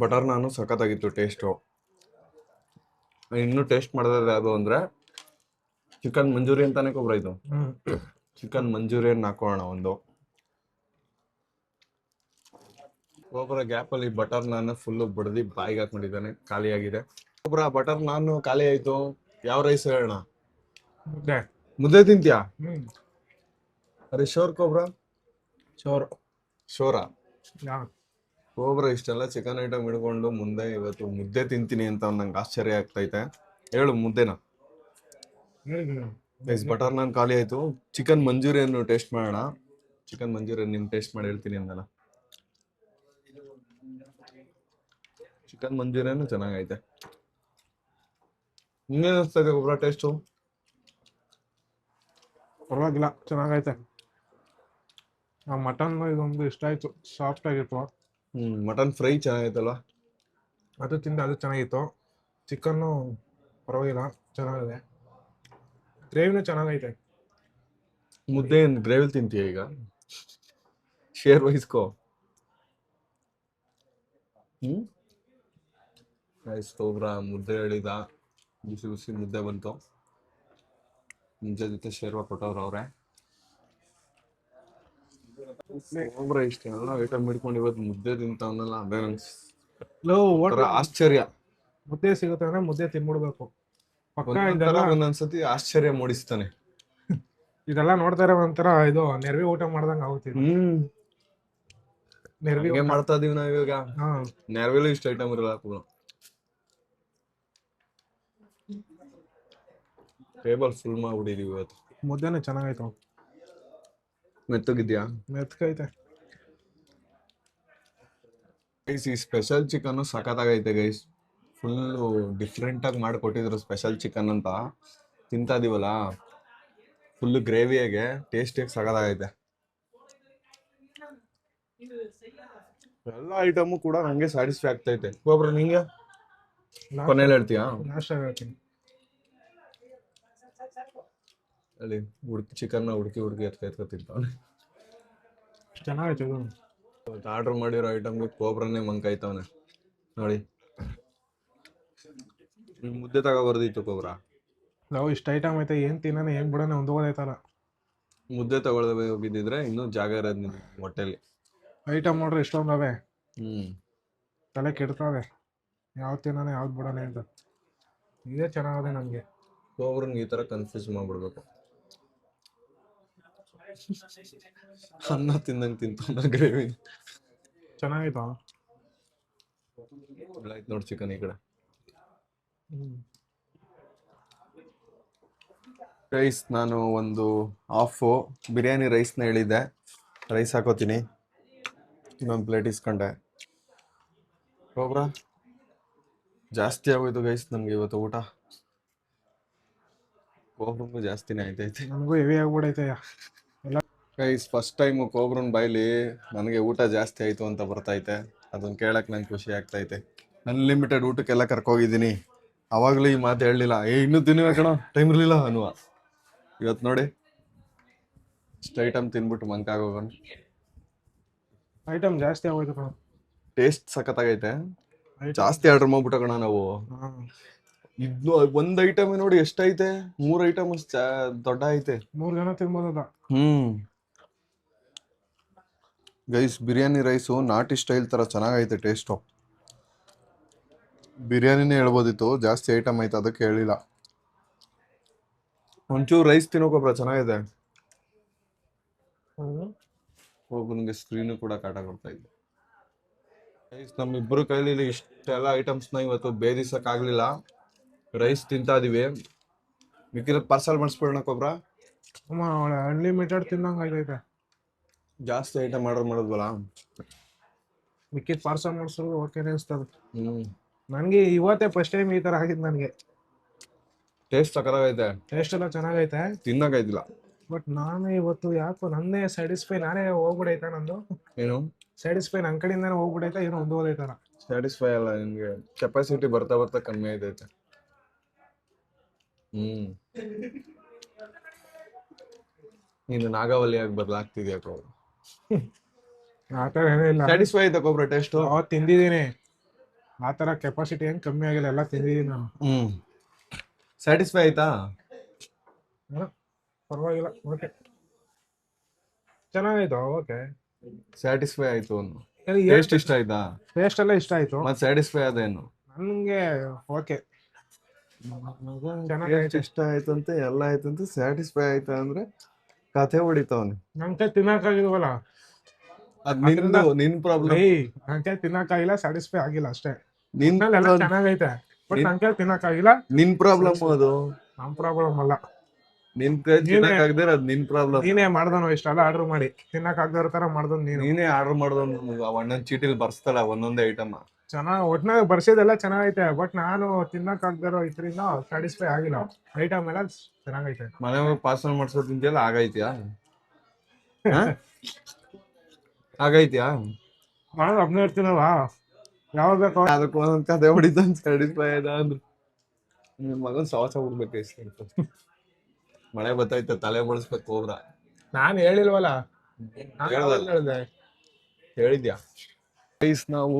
ಬಟರ್ ನಾನು ಸಖತ್ತಾಗಿತ್ತು ಟೇಸ್ಟು. ಇನ್ನೂ ಟೇಸ್ಟ್ ಮಾಡಿದ್ರೆ ಯಾವುದು ಅಂದರೆ ಚಿಕನ್ ಮಂಚೂರಿಯನ್ ತಾನೇ ಕೋಬ್ರಾ ಇದು? ಚಿಕನ್ ಮಂಚೂರಿಯನ್ ಹಾಕೋಣ ಒಂದು. ಕೋಬ್ರಾ ಗ್ಯಾಪಲ್ಲಿ ಬಟರ್ ನಾನು ಫುಲ್ಲು ಬಡ್ದು ಬಾಯಿಗೆ ಹಾಕೊಂಡಿದ್ದಾನೆ. ಖಾಲಿ ಆಗಿದೆ ಕೋಬ್ರಾ. ಬಟರ್ ನಾನು ಖಾಲಿ ಆಯಿತು. ಯಾವ ರೈಸ್ ಹೇಳೋಣ? ಮುದ್ದೆ ತಿಂತೀಯಾ? ಅರೆ ಶೋರ್ ಕೋಬ್ರಾ? ಶೋರಾ? ಕೋಬ್ರಾ ಇಷ್ಟೆಲ್ಲ ಚಿಕನ್ ಐಟಮ್ ಹಿಡ್ಕೊಂಡು ಮುಂದೆ ಇವತ್ತು ಮುದ್ದೆ ತಿಂತೀನಿ ಅಂತ ನಂಗೆ ಆಶ್ಚರ್ಯ ಆಗ್ತೈತೆ. ಹೇಳು ಮುದ್ದೆನ. ಬಟರ್ ನಾನ್ ಖಾಲಿ ಆಯ್ತು. ಚಿಕನ್ ಮಂಚೂರಿಯನ್ ಟೇಸ್ಟ್ ಮಾಡೋಣ. ಚಿಕನ್ ಮಂಚೂರಿಯನ್ ನಿಮ್ ಟೇಸ್ಟ್ ಮಾಡಿ ಹೇಳ್ತೀನಿ ಅಂದಲ್ಲ. ಚಿಕನ್ ಮಂಚೂರಿಯನ್ ಚೆನ್ನಾಗೈತೆ. ನಿಂಗೇನ್ ಅನಿಸ್ತದೆ ಕೋಬ್ರಾ ಟೇಸ್ಟು? ಪರವಾಗಿಲ್ಲ, ಚೆನ್ನಾಗೈತೆ. ಆ ಮಟನ್ ಇದೊಂದು ಇಷ್ಟ ಆಯ್ತು, ಸಾಫ್ಟ್ ಆಗಿತ್ತು. ಮಟನ್ ಫ್ರೈ ಚೆನ್ನಾಗೈತಲ್ವಾ? ಅದು ತಿಂದ ಅದು ಚೆನ್ನಾಗಿತ್ತು. ಚಿಕನ್ನು ಪರವಾಗಿಲ್ಲ, ಚೆನ್ನಾಗಿದೆ. ಗ್ರೇವಿನೂ ಚೆನ್ನಾಗೈತೆ. ಮುದ್ದೆ ಏನು ಗ್ರೇವಿ ತಿಂತೀಯ ಈಗ? ಶೇರ್ ವಹಿಸ್ಕೋ. ಕೋಬ್ರಾ ಮುದ್ದೆ ಹೇಳಿದ, ಬಿಸಿ ಬಿಸಿ ಮುದ್ದೆ ಬಂತು. ಮುದ್ದೆ ಜೊತೆ ಶೇರ್ವ ಕೊಟ್ಟವ್ರು ಅವ್ರೆ. ಕೋಬ್ರಾ ಇಷ್ಟ ಎಲ್ಲ ಐಟಮ್ ಹಿಡ್ಕೊಂಡು ಇವತ್ತು ಮುದ್ದೆ ತಿಂತವನಲ್ಲ, ಅದೇ ನಂಗೆ ಆಶ್ಚರ್ಯ. ಮುದ್ದೆ ಸಿಗುತ್ತೆ ಅಂದ್ರೆ ಮುದ್ದೆ ತಿನ್ಬಿಡ್ಬೇಕು. ಒಂದೊಂದ್ಸತಿ ಆಶ್ಚರ್ಯ ಮೂಡಿಸ್ತಾನೆ. ಇದೆಲ್ಲ ನೋಡ್ತಾರೆ ಒಂಥರ ಇದು ನೆರವಿ ಊಟ ಮಾಡ್ದಂಗ ಆಗುತ್ತೆ. ನೆರವಿ ಮಾಡ್ತಾ ಇದೀವಿ ನಾವ್ ಇವಾಗ. ನೆರವಿಲು ಇಷ್ಟ ಐಟಮ್ ಇರಲ್ಲ. ಟೇಬಲ್ ಫುಲ್ ಮಾಡ್ಬಿಟ್ಟಿದೀವಿ ಇವತ್ತು. ಮುದ್ದೆನೂ ಚೆನ್ನಾಗೈತು. ಮೆತ್ತಗಿದ್ಯಾ? ಮೆತ್ತಗೈತೆ. ಈ ಸ್ಪೆಷಲ್ ಚಿಕನ್ ಸಖತ್ತಾಗೈತೆ ಗೈಸ್. ಫುಲ್ಲು ಡಿಫ್ರೆಂಟ್ ಆಗಿ ಮಾಡಿಕೊಟ್ಟಿದ್ರು ಸ್ಪೆಷಲ್ ಚಿಕನ್ ಅಂತ. ತಿಂತಾ ಇದೀವಲ್ಲ, ಫುಲ್ಲು ಗ್ರೇವಿಯಾಗೆ ಟೇಸ್ಟಿಯಾಗಿ ಸಖತ್ತಾಗೈತೆ. ಎಲ್ಲ ಐಟಮು ಕೂಡ ನಂಗೆ ಸ್ಯಾಟಿಸ್ಫೈ ಆಗ್ತೈತೆ ಒಬ್ರು ನಿಂಗೆ ಕೊನೆಯಲ್ಲಿ ಹೇಳ್ತೀಯಾ ಲಾಸ್ಟ್ ಹೇಳ್ತೀನಿ. ಅಲ್ಲಿ ಚಿಕನ್ನ ಹುಡುಕಿ ಎತ್ಕೊತಿರ್ತಾವೆ. ಚೆನ್ನಾಗೈತೆ ಇದು. ಆರ್ಡರ್ ಮಾಡಿರೋ ಐಟಮ್ಗೆ ಕೋಬ್ರನ್ನೇ ಮಂಕಾಯ್ತವನೆ ನೋಡಿ. ಮುದ್ದೆ ತಗೋಬಾರ್ದಿತ್ತು ಕೋಬ್ರ. ನಾವು ಇಷ್ಟು ಐಟಮ್ ಐತೆ ಏನ್ ತಿನ್ನೋಣ ಏನ್ ಬಿಡೋಣ ಒಂದೋಗೋದೈತಲ್ಲ. ಮುದ್ದೆ ತಗೊಳ್ದೆ ಹೋಗಿದ್ದಿದ್ರೆ ಇನ್ನೂ ಜಾಗ ಇರೋದು ನಿನ್ ಹೊಟ್ಟೆಲಿ. ಐಟಮ್ ನೋಡ್ರಿ ಎಷ್ಟೊಂದವೆ, ಹ್ಮ್ ತಲೆ ಕೆಡ್ತಾವೆ ಯಾವ್ದು ತಿನ್ನೋಣ ಯಾವ್ದು ಬಿಡೋಣ ಅಂತ. ಇದೇ ಚೆನ್ನಾಗದೆ ನಮ್ಗೆ. ಕೋಬ್ರನ್ಗೆ ಈ ತರ ಕನ್ಫ್ಯೂಸ್ ಮಾಡ್ಬಿಡ್ಬೇಕು. ಅನ್ನ ತಿಂದಂಗೆ ತಿಂತಾನ ಗ್ರೇವಿ. ಚೆನ್ನಾಗಿತ್ತು. ಆಯ್ತು ನೋಡಿ ಚಿಕನ್ ಈ ಕಡೆ. ರೈಸ್ ನಾನು ಒಂದು ಹಾಫು ಬಿರಿಯಾನಿ ರೈಸ್ನ ಹೇಳಿದ್ದೆ, ರೈಸ್ ಹಾಕೋತೀನಿ. ಇನ್ನೊಂದು ಪ್ಲೇಟ್ ಇಸ್ಕೊಂಡೆ. ಕೋಬ್ರಾ ಜಾಸ್ತಿ ಆಗೋಯ್ತು ಗೈಸ್ ನಮ್ಗೆ ಇವತ್ತು ಊಟ. ಕೋಬ್ರನ್ಗೂ ಜಾಸ್ತಿನೇ ಆಯ್ತೈತೆ. ನಮಗೂ ಹೆವಿ ಆಗ್ಬಿಡೈತೆ. ಗೈಸ್ ಫಸ್ಟ್ ಟೈಮು ಕೋಬ್ರನ್ ಬಾಯ್ಲಿ ನನಗೆ ಊಟ ಜಾಸ್ತಿ ಆಯಿತು ಅಂತ ಬರ್ತೈತೆ. ಅದನ್ನ ಕೇಳಕ್ಕೆ ನಂಗೆ ಖುಷಿ ಆಗ್ತೈತೆ. ಅನ್ಲಿಮಿಟೆಡ್ ಊಟಕ್ಕೆಲ್ಲ ಕರ್ಕೋಗಿದ್ದೀನಿ. ಅವಾಗಲೂ ಈ ಮಾತು ಹೇಳಲಿಲ್ಲ, ಇನ್ನೂ ತಿನ್ಬೇಕಣ ಟೈಮ್ ಇರಲಿಲ್ಲ ಅನ್ನುವ. ಇವತ್ತು ನೋಡಿ ಇಷ್ಟು ಐಟಮ್ ತಿನ್ಬಿಟ್ಟು ಮಂಕಾಗೋಗೋಣ. ಐಟಮ್ ಜಾಸ್ತಿ ಆಗೋಯ್ತು ಕಣ. ಟೇಸ್ಟ್ ಸಖತ್ತಾಗೈತೆ. ಜಾಸ್ತಿ ಆರ್ಡರ್ ಮಾಡ್ಬಿಟ್ಟ ಕಣ ನಾವು. ಇದು ಒಂದ್ ಐಟಮ್ ನೋಡಿ ಎಷ್ಟೈತೆ, 3 ಐಟಮ್ ಅಷ್ಟು ದೊಡ್ಡ ಐತೆ. 3 ಜನ ತಿನ್ಬೋದಲ್ಲ. ಗೈಸ್ ಬಿರಿಯಾನಿ ರೈಸು ನಾಟಿ ಸ್ಟೈಲ್ ತರ ಚೆನ್ನಾಗೈತೆ ಟೇಸ್ಟು. ಬಿರಿಯಾನಿನೇ ಹೇಳ್ಬೋದಿತ್ತು, ಜಾಸ್ತಿ ಐಟಮ್ ಐತೆ ಅದಕ್ಕೆ ಹೇಳಿಲ್ಲ. ಒಂಚೂರು ರೈಸ್ ತಿನ್ನೋಕೊಬ್ರ ಚೆನ್ನಾಗಿದೆ. ಒಬ್ಬನಿಗೆ ಸ್ಕ್ರೀನು ಕೂಡ ಕಾಟ ಕೊಡ್ತಾ ಇದ್ದೆ. ರೈಸ್ ನಮ್ಮಿಬ್ಬರು ಕೈಲಿ ಇಷ್ಟೆಲ್ಲ ಐಟಮ್ಸ್ನ ಇವತ್ತು ಬೇದಿಸಕ್ ಆಗ್ಲಿಲ್ಲ. ರೈಸ್ ತಿಂತಾ ಇದೀವಿ. ಮಿಕ್ಕಿರೋದು ಪಾರ್ಸಲ್ ಮಾಡಿಸ್ಬಿಡೋಣ ಕೊಬ್ರ. ಅನ್ಲಿಮಿಟೆಡ್ ತಿನ್ನಂಗ್ ಆಗೈತೆ. ಜಾಸ್ತಿ ಐಟಮ್ ಆರ್ಡರ್ ಮಾಡೋದ್ವಲ್ಲ, ಮಿಕ್ಕಿದ್ ಪಾರ್ಸಲ್ ಮಾಡಿಸೋದು ಓಕೆನೇ ಅನ್ಸ್ತದೆ. ನನಗೆ ಇವತ್ತೇ ಫಸ್ಟ್ ಟೈಮ್ ಈ ತರ ಆಗಿದ್ದು. ನನಗೆ ಟೇಸ್ಟ್ ಸಕ್ಕತ್ತಾಗೈತೆ, ಟೇಸ್ಟ್ ಎಲ್ಲ ಚೆನ್ನಾಗೈತೆ, ತಿನ್ನಕ್ಕಾಯ್ತಿಲ್ಲ. ಬಟ್ ನಾನು ಇವತ್ತು ಯಾಕೋ ನನ್ನೇ ಸ್ಯಾಟಿಸ್ಫೈ, ನಾನೇ ಹೋಗ್ಬಿಡೈತಾ ನಂದು. ಏನು ಸ್ಯಾಟಿಸ್ಫೈ ನನ್ನ ಕಡೆಯಿಂದಾನೆ ಹೋಗ್ಬಿಡೈತಾ, ಏನೋ ಒಂದು ಹೋದೈತಾರ. ಸ್ಯಾಟಿಸ್ಫೈ ಅಲ್ಲ, ನಿನ್ಗೆ ಕೆಪಾಸಿಟಿ ಬರ್ತಾ ಬರ್ತಾ ಕಮ್ಮಿ ಆಯ್ತೈತೆ. ನೀನು ನಾಗಾವಲಿಯಾಗಿ ಬದಲಾಗ್ತಿದ್ಯಾ ಕೋಬ್ರ. ಆತರ ಏನೂ ಇಲ್ಲ. ಸ್ಯಾಟಿಸ್ಫೈ ಆಯ್ತಾ ಕೋಬ್ರ ಟೇಸ್ಟು? ಅವತ್ತು ತಿಂದಿದ್ದೀನಿ, ಆತರ ಕೆಪಾಸಿಟಿ ಏನ್ ಕಮ್ಮಿ ಆಗಿಲ್ಲ, ಎಲ್ಲ ತಿಂದಿದ್ದೀನಿ ನಾನು. ಸ್ಯಾಟಿಸ್ಫೈ ಆಯ್ತಾ? ಪರವಾಗಿಲ್ಲ, ಓಕೆ ಚೆನ್ನಾಗಾಯ್ತು. ಓಕೆ ಸ್ಯಾಟಿಸ್ಫೈ ಆಯ್ತು ಅನ್ನು. ಟೇಸ್ಟ್ ಇಷ್ಟ ಆಯ್ತಾ? ಟೇಸ್ಟ್ ಎಲ್ಲ ಇಷ್ಟ ಆಯ್ತು. ಮತ್ತೆ ಸ್ಯಾಟಿಸ್ಫೈ ಅದೇನು? ನನ್ಗೆ ಓಕೆ ಟೇಸ್ಟ್ ಇಷ್ಟ ಆಯ್ತು ಅಂತ ಎಲ್ಲ ಆಯ್ತು ಅಂತ ಸ್ಯಾಟಿಸ್ಫೈ ಆಯ್ತಾ ಅಂದ್ರೆ ಕಥೆ ಹೊಡಿತಾವನೆ. ನನ್ ಕೈ ತಿನ್ನಕ್ಕಾಗಿಲ್ವಲ್ಲ, ಅದ್ ನಿನ್ ಪ್ರಾಬ್ಲಮ್. ನನ್ ಕೈ ತಿನ್ನಕ್ಕಾಗಿಲ್ಲ, ಸ್ಯಾಟಿಸ್ಫೈ ಆಗಿಲ್ಲ ಅಷ್ಟೇ. ನಿನ್ ಎಲ್ಲ ಚೆನ್ನಾಗೈತೆ, ಬಟ್ ನನ್ ಕೈ ತಿನ್ನಕ್ಕಾಗಿಲ್ಲ. ನಿನ್ ಪ್ರಾಬ್ಲಮ್ ಅದು, ನಮ್ ಪ್ರಾಬ್ಲಮ್ ಅಲ್ಲ. ನಿನ್ ಕೈ ತಿನ್ನಕ್ಕಾಗದೆ ಅದ್ ನಿನ್ ಪ್ರಾಬ್ಲಮ್. ನೀನೇ ಮಾಡ್ದನು ಇಷ್ಟೆಲ್ಲ ಆರ್ಡರ್ ಮಾಡಿ, ತಿನ್ನಕ್ಕಾಗದವ್ರ ತರ ಮಾಡ್ದನ್ ನೀನು. ನೀನೇ ಆರ್ಡರ್ ಮಾಡ್ದವ್. ಒಂದೊಂದ್ ಚೀಟಿಲ್ ಬರ್ಸ್ತಲ್ಲ ಒಂದೊಂದೇ ಐಟಮ್. ಚೆನ್ನಾಗ್ ಒಟ್ನಾಗ ಬರ್ಸಿದೆಲ್ಲ ಚೆನ್ನಾಗೈತೆ, ಬಟ್ ನಾನು ತಿನ್ನಕ್ಕಾಗದಿರೋ ಇದ್ರಿಂದ ಸ್ಯಾಟಿಸ್ಫೈ ಆಗಿಲ್ಲ. ಐಟಮ್ ಎಲ್ಲ ಚೆನ್ನಾಗೈತೆ. ಮನೆ ಹೋಗಿ ಪಾರ್ಸಲ್ ಮಾಡ್ಸೋದ್ ತಿಂತಿಯಲ್ಲ, ಆಗೈತ್ಯಾ? ಆಗೈತ್ಯಾ? ಮಾಡೋದು ಒಬ್ನೇ ಇರ್ತೀನಲ್ವ, ಯಾವಾಗ ಬೇಕು ಅದಕ್ಕೆ ಒಂದೊಂದ್ ಕಥೆ ಹೊಡಿತಾನೆ. ಸ್ಯಾಟಿಸ್ಫೈ ಆಯ್ತಾ ಅಂದ್ರೆ ನಿಮ್ ಮಗನ್ ಸಾವಸ ಬಿಡ್ಬೇಕು. ಇಷ್ಟ ಮಳೆ ಬತ್ತೈತೆ, ತಲೆ ಬಳಸ್ಬೇಕು ಕೋಬ್ರ. ನಾನು ಹೇಳಿಲ್ವಲ್ಲ, ಹೇಳ್ದೆ. ಹೇಳಿದ್ಯಾ? ರೈಸ್ ನಾವು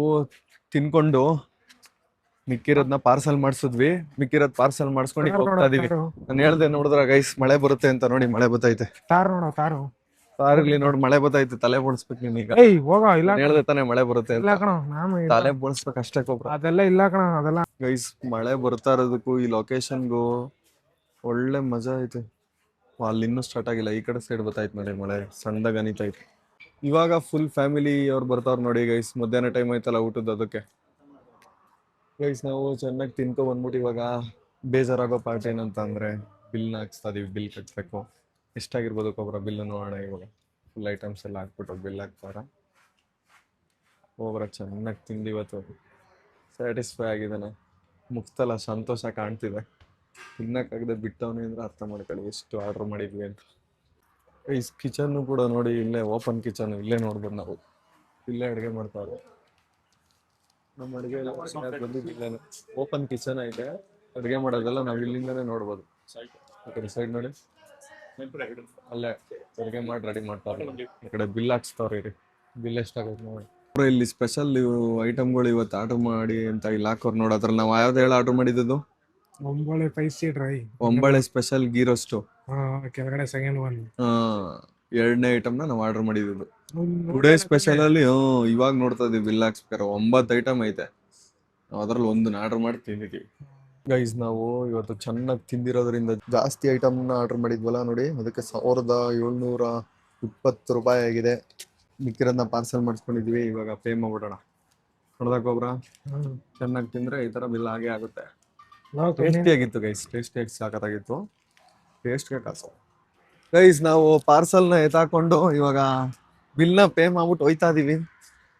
ತಿನ್ಕೊಂಡು ಮಿಕ್ಕಿರೋದ್ನ ಪಾರ್ಸಲ್ ಮಾಡಿಸಿದ್ವಿ. ಮಿಕ್ಕಿರೋದ್ ಪಾರ್ಸಲ್ ಮಾಡಿಸ್ಕೊಂಡು ಹೋಗ್ತಾ ಇದೀವಿ. ನಾನು ಹೇಳ್ದೆ ನೋಡಿದ್ರ ಗೈಸ್ ಮಳೆ ಬರುತ್ತೆ ಅಂತ, ನೋಡಿ ಮಳೆ ಬತ್ತೈತೆ. ತಾರು ನೋಡು, ತಾರು ತಾರಿರ್ಲಿ ನೋಡಿ, ಮಳೆ ಬತ್ತೈತೆ, ತಲೆ ಬೋಳ್ಸ್ಬೇಕು ನೀನೀಗ. ಹೋಗ. ಇಲ್ಲ ಹೇಳ್ದೆ ತಾನೆ ಮಳೆ ಬರುತ್ತೆ ಇಲ್ಲ ಅಂತ. ಕಣ, ನಾನು ತಲೆ ಬೋಳ್ಸ್ಬೇಕು ಅಷ್ಟೇ ಕೋಬ್ರ. ಅದೆಲ್ಲ ಇಲ್ಲ ಕಣ, ಅದೆಲ್ಲ. ಗೈಸ್ ಮಳೆ ಬರ್ತಾ ಇರೋದಕ್ಕೂ ಈ ಲೊಕೇಶನ್ಗೂ ಒಳ್ಳೆ ಮಜಾ ಐತೆ. ಅಲ್ಲಿ ಇನ್ನೂ ಸ್ಟಾರ್ಟ್ ಆಗಿಲ್ಲ, ಈ ಕಡೆ ಸೈಡ್ ಬತ್ತೈತೆ ನೋಡಿ ಮಳೆ ಸಣ್ಣದಾಗ ಅನಿತೈತೆ. ಇವಾಗ ಫುಲ್ ಫ್ಯಾಮಿಲಿ ಅವ್ರು ಬರ್ತಾವ್ರು ನೋಡಿ ಗೈಸ್. ಮಧ್ಯಾಹ್ನ ಟೈಮ್ ಆಯ್ತಲ್ಲ ಊಟದ, ಅದಕ್ಕೆ ಗೈಸ್ ನಾವು ಚೆನ್ನಾಗಿ ತಿನ್ಕೊ ಬಂದ್ಬಿಟ್ಟು ಇವಾಗ ಬೇಜಾರಾಗೋ ಪಾರ್ಟ್ ಏನಂತ ಅಂದ್ರೆ ಬಿಲ್ನ ಹಾಕ್ಸ್ತಾ ಇದೀವಿ. ಬಿಲ್ ಕಟ್ಬೇಕು. ಎಷ್ಟಾಗಿರ್ಬೋದು ಕೋಬ್ರ ಬಿಲ್ ನೋಡೋಣ. ಇವಾಗ ಫುಲ್ ಐಟಮ್ಸ್ ಎಲ್ಲ ಹಾಕ್ಬಿಟ್ಟು ಬಿಲ್ ಹಾಕ್ತಾರ. ಕೋಬ್ರ ಚೆನ್ನಾಗಿ ತಿಂದು ಇವತ್ತು ಸ್ಯಾಟಿಸ್ಫೈ ಆಗಿದ್ದಾನೆ. ಮುಕ್ತಲ್ಲ ಸಂತೋಷ ಕಾಣ್ತಿದೆ. ತಿನ್ನಕ್ಕಾಗದೆ ಬಿಟ್ಟವನೇ ಅಂದ್ರೆ ಅರ್ಥ ಮಾಡ್ಕೊಳ್ಳಿ ಎಷ್ಟು ಆರ್ಡರ್ ಮಾಡಿದ್ವಿ ಅಂತ. ಈ ಕಿಚನ್ನು ಕೂಡ ನೋಡಿ, ಇಲ್ಲೇ ಓಪನ್ ಕಿಚನ್, ಇಲ್ಲೇ ನೋಡ್ಬೋದು ನಾವು. ಇಲ್ಲೇ ಅಡುಗೆ ಮಾಡ್ತಾರೆ. ನಮ್ಮ ಅಡುಗೆ ಬಂದಿದ್ದಿಲ್ಲ. ಓಪನ್ ಕಿಚನ್ ಐತೆ, ಅಡುಗೆ ಮಾಡೋದೆಲ್ಲ ನಾವು ಇಲ್ಲಿಂದಾನೇ ನೋಡ್ಬೋದು. ಆ ಕಡೆ ಸೈಡ್ ನೋಡಿ, ಅಲ್ಲೇ ಅಡುಗೆ ಮಾಡಿ ರೆಡಿ ಮಾಡ್ತಾರೆ. ಈ ಕಡೆ ಬಿಲ್ ಹಾಕ್ಸ್ತಾವ್ರಿ ರೀ, ಬಿಲ್ ಎಷ್ಟಾಗುತ್ತೆ ನೋಡಿ. ಇಲ್ಲಿ ಸ್ಪೆಷಲ್ ಐಟಮ್ಗಳು ಇವತ್ತು ಆರ್ಡರ್ ಮಾಡಿ ಅಂತ ಇಲ್ಲಿ ಹಾಕೋರು ನೋಡತ್ರ. ನಾವು ಯಾವ್ದು ಹೇಳಿ ಆರ್ಡರ್ ಮಾಡಿದ್ದು? Ombale spicy dry, Ombale special ghee roast. ಕೆಳಗಡೆ ಸೆಕೆಂಡ್ ಒನ್. ಎರಡನೇ ಐಟಮ್ನ ನಾವು ಆರ್ಡರ್ ಮಾಡಿದ್ದು. ಟುಡೇ ಸ್ಪೆಷಲ್ ಅಲ್ಲಿ ಇವಾಗ ನೋಡ್ತಾ ಇದೀವಿ ಬಿಲ್ ಹಾಕ್ಸ್ಬೇಕಾರೆ 9 ಐಟಮ್ ಐತೆ. ನಾವು ಅದ್ರಲ್ಲಿ ಒಂದನ್ನ ಆರ್ಡರ್ ಮಾಡಿ ತಿಂದಿದ್ದೀವಿ. ಗೈಸ್ ನಾವು ಇವತ್ತು ಚೆನ್ನಾಗಿ ತಿಂದಿರೋದ್ರಿಂದ ಜಾಸ್ತಿ ಐಟಮ್ನ ಆರ್ಡರ್ ಮಾಡಿದ್ವಲ್ಲ ನೋಡಿ, ಅದಕ್ಕೆ 1720 ರೂಪಾಯಿ ಆಗಿದೆ. ಮಿಕ್ಕಿರೋದನ್ನ ಪಾರ್ಸೆಲ್ ಮಾಡಿಸ್ಕೊಂಡಿದ್ವಿ. ಇವಾಗ ಪೇ ಮಾಡ್ಬಿಡೋಣ. ನೋಡ್ದಾಕೊಬ್ರ ಚೆನ್ನಾಗಿ ತಿಂದ್ರೆ ಈ ತರ ಬಿಲ್ ಆಗೇ ಆಗುತ್ತೆ. ಟೇಸ್ಟಿ ಆಗಿತ್ತು ಗೈಸ್, ಟೇಸ್ಟಿ ಸಾಕತ್ತಾಗಿತ್ತು. ಟೇಸ್ಟ್ಗೆ ಕಾಸು. ಗೈಸ್ ನಾವು ಪಾರ್ಸಲ್ನ ಎತ್ತಾಕೊಂಡು ಇವಾಗ ಬಿಲ್ನ ಪೇ ಮಾಡ್ಬಿಟ್ಟು ಹೋಯ್ತಾ ಇದೀವಿ.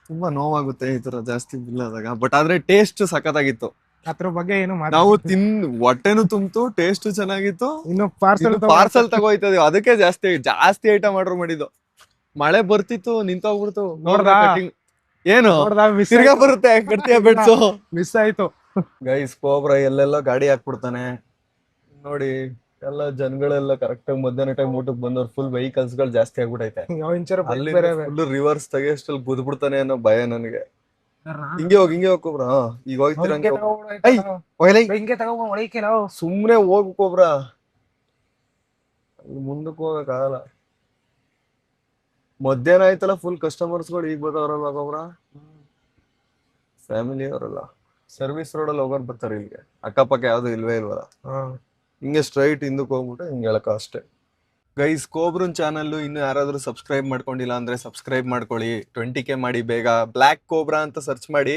ತುಂಬಾ ನೋವಾಗುತ್ತೆ ಈ ತರ ಜಾಸ್ತಿ ಬಿಲ್ ಆದಾಗ, ಬಟ್ ಆದ್ರೆ ಟೇಸ್ಟ್ ಸಖತ್ತಾಗಿತ್ತು. ಅದ್ರ ಬಗ್ಗೆ ಏನು ನಾವು ಹೊಟ್ಟೆನು ತುಂಬಿತು, ಟೇಸ್ಟ್ ಚೆನ್ನಾಗಿತ್ತು. ಇನ್ನು ಪಾರ್ಸಲ್ ತಗೋಯ್ತಾ ಇದೀವಿ, ಅದಕ್ಕೆ ಜಾಸ್ತಿ ಐಟಮ್ ಆರ್ಡರ್ ಮಾಡಿದ್ದು. ಮಳೆ ಬರ್ತಿತ್ತು, ನಿಂತೋಗ್ಬಿಡ್ತು. ನೋಡ್ದಾ? ಏನು ತಿರ್ಗಾ ಬರುತ್ತೆ ಗಟ್ಟಿಯ ಬೆಡ್ಸು. ಮಿಸ್ ಆಯ್ತು ಗೈಸ್. ಕೋಬ್ರ ಎಲ್ಲೆಲ್ಲ ಗಾಡಿ ಹಾಕ್ಬಿಡ್ತಾನೆ ನೋಡಿ. ಎಲ್ಲ ಜನಗಳೆಲ್ಲ ಕರೆಕ್ಟ್ ಆಗಿ ಮಧ್ಯಾಹ್ನ ಟೈಮ್ ಊಟಕ್ಕೆ ಬಂದವ್ರು. ಫುಲ್ ವೆಹಿಕಲ್ಸ್ ಗಳು ಜಾಸ್ತಿ ಆಗ್ಬಿಟ್ಟೈತೆ. ಅಲ್ಲಿ ಫುಲ್ ರಿವರ್ಸ್ ತೆಗಿಯಷ್ಟಲ್ಲಿ ಗುದ್ಬಿಡ್ತಾನೆ ಅನ್ನೋ ಭಯ ನನಗೆ. ಹಿಂಗೆ ಹೋಗಿ ಕೋಬ್ರ. ಈಗ ಹೋಗ್ತೀರ ಸುಮ್ನೆ ಹೋಗ್ ಕೋಬ್ರ, ಮುಂದಕ್ಕೆ ಹೋಗಕ್ ಆಗಲ್ಲ. ಮಧ್ಯಾಹ್ನ ಆಯ್ತಲ್ಲ, ಫುಲ್ ಕಸ್ಟಮರ್ಸ್ ಗಳು ಈಗ ಬರ್ತಾವ್ರಲ್ಲ ಕೋಬ್ರ. ಫ್ಯಾಮಿಲಿ ಅವರಲ್ಲ, ಸರ್ವಿಸ್ ರೋಡ್ ಅಲ್ಲಿ ಹೋಗೋರ್ ಬರ್ತಾರೆ ಇಲ್ಲಿಗೆ. ಅಕ್ಕಪಕ್ಕ ಯಾವ್ದು ಇಲ್ವೇ ಇಲ್ವಲ್ಲ. ಹಿಂಗೆ ಸ್ಟ್ರೈಟ್ ಹಿಂದಕ್ಕೆ ಹೋಗ್ಬಿಟ್ಟು ಹಿಂಗೆ ಹೇಳಕ ಅಷ್ಟೇ. ಗೈಸ್, ಕೋಬ್ರನ್ ಚಾನಲ್ ಇನ್ನು ಯಾರಾದ್ರೂ ಸಬ್ಸ್ಕ್ರೈಬ್ ಮಾಡ್ಕೊಂಡಿಲ್ಲ ಅಂದ್ರೆ ಸಬ್ಸ್ಕ್ರೈಬ್ ಮಾಡ್ಕೊಳ್ಳಿ. 20K ಮಾಡಿ ಬೇಗ. ಬ್ಲಾಕ್ ಕೋಬ್ರಾ ಅಂತ ಸರ್ಚ್ ಮಾಡಿ.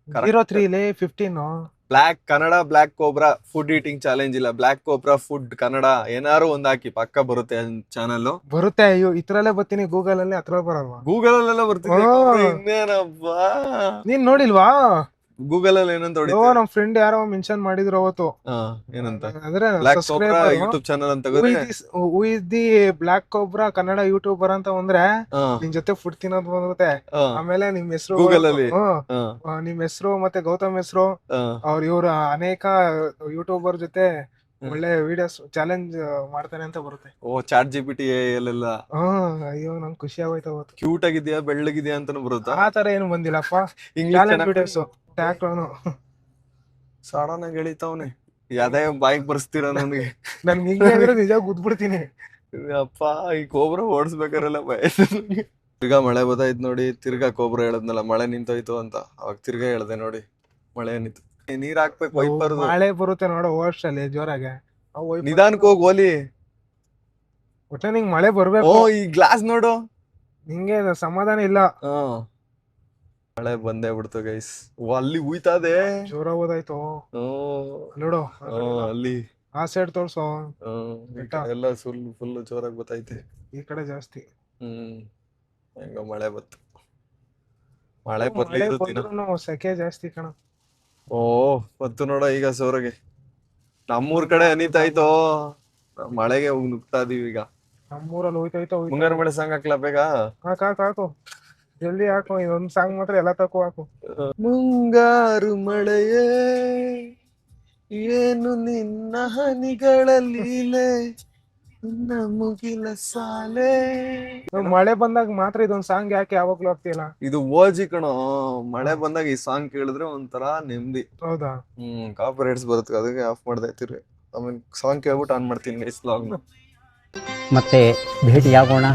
0315 black Kannada black cobra food eating challenge ಇಲ್ಲ, ಬ್ಲಾಕ್ ಕೋಬ್ರಾ ಫುಡ್ ಕನ್ನಡ ಏನಾರು ಒಂದ್ ಹಾಕಿ ಪಕ್ಕ ಬರುತ್ತೆ ಚಾನಲ್. ಬರುತ್ತೆ. ಅಯ್ಯೋ ಇದ್ರಲ್ಲೇ ಬರ್ತೀನಿ, ಗೂಗಲ್ ಅಲ್ಲಿ ಅತ್ರ ಬರಲ್ವಾ? ಗೂಗಲ್ ಅಲ್ಲೆಲ್ಲ ಬರ್ತೀನಿ. ಇನ್ನೇನಪ್ಪಾ, ನೀನ್ ನೋಡಿಲ್ವಾ? ಗೂಗಲ್ ಅಲ್ಲಿ ಏನಂತ ಹೊಡಿ. ನಮ್ ಫ್ರೆಂಡ್ ಯಾರೋ ಮೆನ್ಷನ್ ಮಾಡಿದ್ರು ಅವತ್ತು. ಏನಂತ? ಅಂದ್ರೆ ಬ್ಲಾಕ್ ಕೋಬ್ರಾ ಯೂಟ್ಯೂಬ್ ಚಾನಲ್ ಅಂತ who is the black cobra Kannada YouTuber ಅಂತ ಬಂದ್ರೆ ನಿನ್ ಜೊತೆ ಫುಡ್ ತಿನ್ನೋದು ಬಂದಿರುತ್ತೆ. ಆಮೇಲೆ ನಿಮ್ ಹೆಸರು ಗೂಗಲ್ ಅಲ್ಲಿ ನಿಮ್ ಹೆಸರು ಮತ್ತೆ ಗೌತಮ್ ಹೆಸರು, ಇವ್ರ ಅನೇಕ ಯೂಟ್ಯೂಬರ್ ಜೊತೆ ಒಳ್ಳೆ ವಿಡಿಯೋಸ್ ಚಾಲೆಂಜ್ ಮಾಡ್ತಾನೆ ಅಂತ ಬರುತ್ತೆ. ಚಾಟ್ GPT ಎಲ್ಲ. ಅಯ್ಯೋ ನಂಗೆ ಖುಷಿ ಆಗೋಯ್ತು ಅವತ್ತು. ಕ್ಯೂಟ್ ಆಗಿದ್ಯಾ ಬೆಳ್ಳಗಿದ್ಯಾ ಅಂತಾನು ಬರುತ್ತಾ? ಆ ತರ ಏನು ಬಂದಿಲ್ಲಪ್ಪ. ವಿಡಿಯೋಸ್ ಸಡನ್ ಆಗಿ ಎಳಿತಾವನೆ. ಯಾವ್ದೇ ಬಾಯಿಗೆ ಬರ್ಸ್ತೀರ ನನಗೆ. ನನ್ಗೆ ಹಿಂಗೆ ನಿಜ ಗುದ್ಬಿಡ್ತೀನಿ. ಅಪ್ಪ ಈ ಕೋಬ್ರಾ ಓಡಿಸ್ಬೇಕಾರೆಲ್ಲ ಭಯ. ತಿರ್ಗಾ ಮಳೆ ಬತ್ತಾಯ್ತು ನೋಡಿ. ತಿರ್ಗಾ ಕೋಬ್ರಾ ಹೇಳದ್ನಲ್ಲ ಮಳೆ ನಿಂತೋಯ್ತು ಅಂತ, ಅವಾಗ ತಿರ್ಗಾ ಹೇಳ್ದೆ ನೋಡಿ ಮಳೆ ನಿಂತು. ನೀರ್ ಹಾಕ್ಬೇಕು, ವೈಪರ್ದು. ಮಳೆ ಬರುತ್ತೆ ನೋಡು ವರ್ಷಲ್ಲಿ ಜೋರಾಗೆ. ನಿಧಾನಕ್ಕೆ ಹೋಗಿ ಓಲಿ. ಒಟ್ಟೆ ನಿಂಗೆ ಮಳೆ ಬರ್ಬೇಕು. ಈ ಗ್ಲಾಸ್ ನೋಡು, ನಿಂಗೆ ಸಮಾಧಾನ ಇಲ್ಲ. ಮಳೆ ಬಂದೇ ಬಿಡ್ತು ಗೈಸ್. ಅಲ್ಲಿ ಉಯ್ತಾದೆ, ಜೋರ ಓದಾಯ್ತು ನೋಡು. ಅಲ್ಲಿ ಆ ಸೈಡ್ ತೋರ್ಸೋ. ಎಲ್ಲ ಫುಲ್ ಜೋರಾಗಿ ಬತ್ತೈತೆ. ಈ ಕಡೆ ಜಾಸ್ತಿ. ಹೆಂಗ ಮಳೆ ಬತ್ತು. ಮಳೆ ಬರ್ಲಿ ಸೆಕೆ ಜಾಸ್ತಿ ಕಣ. ಬತ್ತು ನೋಡ ಈಗ ಸೋರಗೆ. ನಮ್ಮೂರ್ ಕಡೆ ಅನಿತಾಯ್ತೋ, ಮಳೆಗೆ ಹೋಗಿ ನುಗ್ತಾ ಇದೀವಿ ಈಗ. ನಮ್ಮೂರಲ್ಲಿ ಹೋಯ್ತಾಯ್ತೋ. ಮುಂಗಾರು ಮಳೆ ಸಾಂಗ್ ಹಾಕ್ಲಾ ಬೇಗ? ಹಾಕು ಜಲ್ದಿ ಹಾಕು. ಇದೊಂದ್ ಸಾಂಗ್ ಮಾತ್ರ ಎಲ್ಲ ತಕೋ ಹಾಕು. ಮುಂಗಾರು ಮಳೆಯೇ ಏನು ನಿನ್ನ ಹನಿಗಳ ಲೀಲೆ, ನಿನ್ನ ಮುಗಿಲ ಸಾಲೆ. ಮಳೆ ಬಂದಾಗ ಮಾತ್ರ ಇದೊಂದ್ ಸಾಂಗ್ ಯಾಕೆ ಯಾವಾಗ್ಲೂ ಆಗ್ತಿಲ್ಲ? ಇದು ಓಜಿ ಕಣೋ. ಮಳೆ ಬಂದಾಗ ಈ ಸಾಂಗ್ ಕೇಳಿದ್ರೆ ಒಂಥರ ನೆಮ್ಮದಿ. ಹೌದಾ? ಕಾಪಿರೈಟ್ಸ್ ಬರುತ್ತೆ, ಅದಕ್ಕೆ ಆಫ್ ಮಾಡ್ದೈತಿರಿ. ಆಮೇಲೆ ಸಾಂಗ್ ಕೇಳ್ಬಿಟ್ಟು ಆನ್ ಮಾಡ್ತೀನಿ ಗೈಸ್ ವ್ಲಾಗ್ನ. ಮತ್ತೆ ಭೇಟಿಯಾಗೋಣ.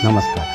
ನಮಸ್ಕಾರ.